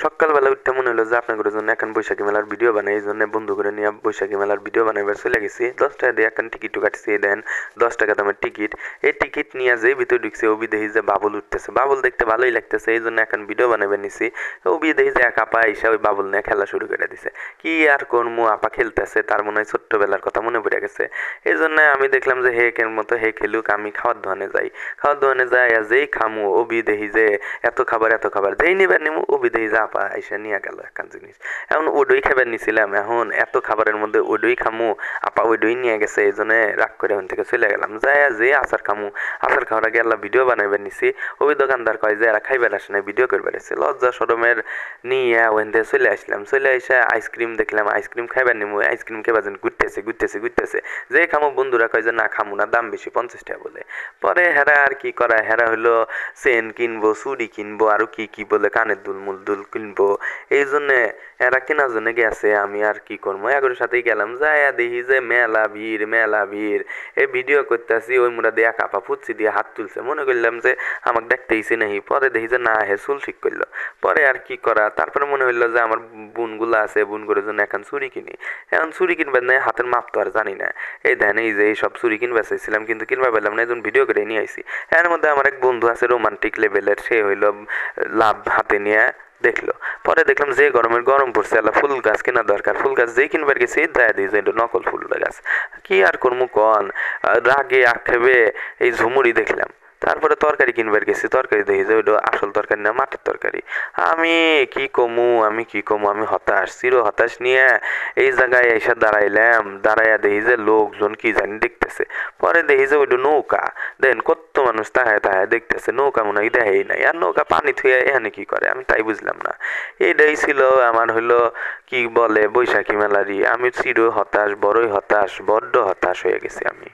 সকালবেলা উঠতে মনে হলো যে আপনাদের জন্য এখন বৈশাখী মেলার ভিডিও বানাই, এই জন্য বন্ধু করে নিয়ে বৈশাখী মেলার ভিডিও বানাইবার চলে গেছি। 10 টাকা দিয়ে এখন টিকিট কাটছি, দেন 10 টাকা দামের টিকিট। এই টিকিট নিয়ে যে ভিতরে ঢুকছে ওবি দেখি যে বাবুল উঠতেছে, বাবুল দেখতে ভালোই লাগতেছে, এই জন্য এখন ভিডিও বানাইবার নিছি। ওবি দেখি যে এক আপা এসে ওই বাবুল নিয়ে খেলা শুরু করে দিছে। কি আর করমু, আপা খেলতেছে, তার মনে হয় ছোট্টবেলার কথা মনে পড়ে গেছে। এই জন্য আমি দেখলাম যে হে কেন মতো হে খেলুক, আমি খাওয়ার দোকানে যাই। খাওয়ার দোকানে যাই আর যেই খামু ওবি দেখি যে এত খাবার যেই নিবার নিমু ওবি দেখি যে আপা এসে নিয়ে গেল একখান জিনিস। এখন ওডই খাবার নিছিলাম, এখন এত খাবারের মধ্যে ওডই খামু, আপা ওডই নিয়ে গেছে, এই জন্য রাগ করে ওখান থেকে চলে গেলাম। যাই যে আচার খামু, আচার খাওয়ার আগে আল্লাহ ভিডিও বানাইবার নিছি। ওই দোকানদার কয় যে এরা খাইবার আসে না, ভিডিও করবার আসছে। লজ্জা সরমের নিয়ে ওখান থেকে চলে আসলাম। চলে এসে আইসক্রিম দেখলাম, আইসক্রিম খাইবার নিমু, আইসক্রিম খাইবার জন্য ঘুরতেছে। যে খামু বন্ধুরা কয় যে না খামু না, দাম বেশি 50 টাকা বলে। পরে হেরা আর কি করা, হেরা হইলো চেন কিনবো, চুড়ি কিনবো, আরো কি কি বলে কানের দুল মুলদুল কিনবো। এই জন্যে এরা কেনার জন্য গেছে, আমি আর কি করবো এগুলোর সাথেই গেলাম। যাইয়া দেখি যে মেলা ভিড়। এই ভিডিও করতেছি, ওই মুরা দিয়ে কাপা ফুচি দিয়ে হাত তুলছে, মনে করলাম যে আমাকে দেখতেইছি নাহি। পরে দেখি যে না, হে চুল ঠিক করলো। পরে আর কি করা, তারপরে মনে হইলো যে আমার বোনগুলা আছে, বোনগুলোর জন্য এখন চুরি কিনি। এখন চুরি কিনবার নাই, হাতের মাপ তো আর জানি না। এই দেন এই যে এইসব চুরি কিনবার চাইছিলাম, কিন্তু কিনবার পারলাম না, এই জন্য ভিডিও করে নিয়ে আইছি। এর মধ্যে আমার এক বন্ধু আছে রোমান্টিক লেভেলের, সে হইলো লাভ হাতে নিয়ে দেখলো। পরে দেখলাম যে গরম পড়ছে, আল্লাহ ফুল গাছ কেনা দরকার, ফুল গাছ যেই কিনবার গেছি দেয় দিই যে এটা নকল ফুল গাছ। কি আর করবো কন, রাগে আক্ষেপে এই ঝুমুরি দেখলাম। তারপরে তরকারি কিনবার গেছি, তরকারি দেখি যে ওইটা আসল তরকারি না, মাটির তরকারি। আমি কি কমু, আমি হতাশ, চির হতাশ নিয়ে এই জায়গায় এসে দাঁড়াইলাম। দাঁড়াইয়া দেখি যে লোকজন কি জানি দেখতেছে। পরে দেখি যে ওইটা নৌকা। দেন কত মানুষ তাহায় দেখতেছে, নৌকা মনে হয় দেখাই নাই। আর নৌকা পানি থুয়ে এখানে কি করে আমি তাই বুঝলাম না। এটাই ছিল আমার হইলো কি বলে বৈশাখী মেলারই। আমি চির হতাশ, বড়ই হতাশ, বড্ড হতাশ হয়ে গেছি আমি।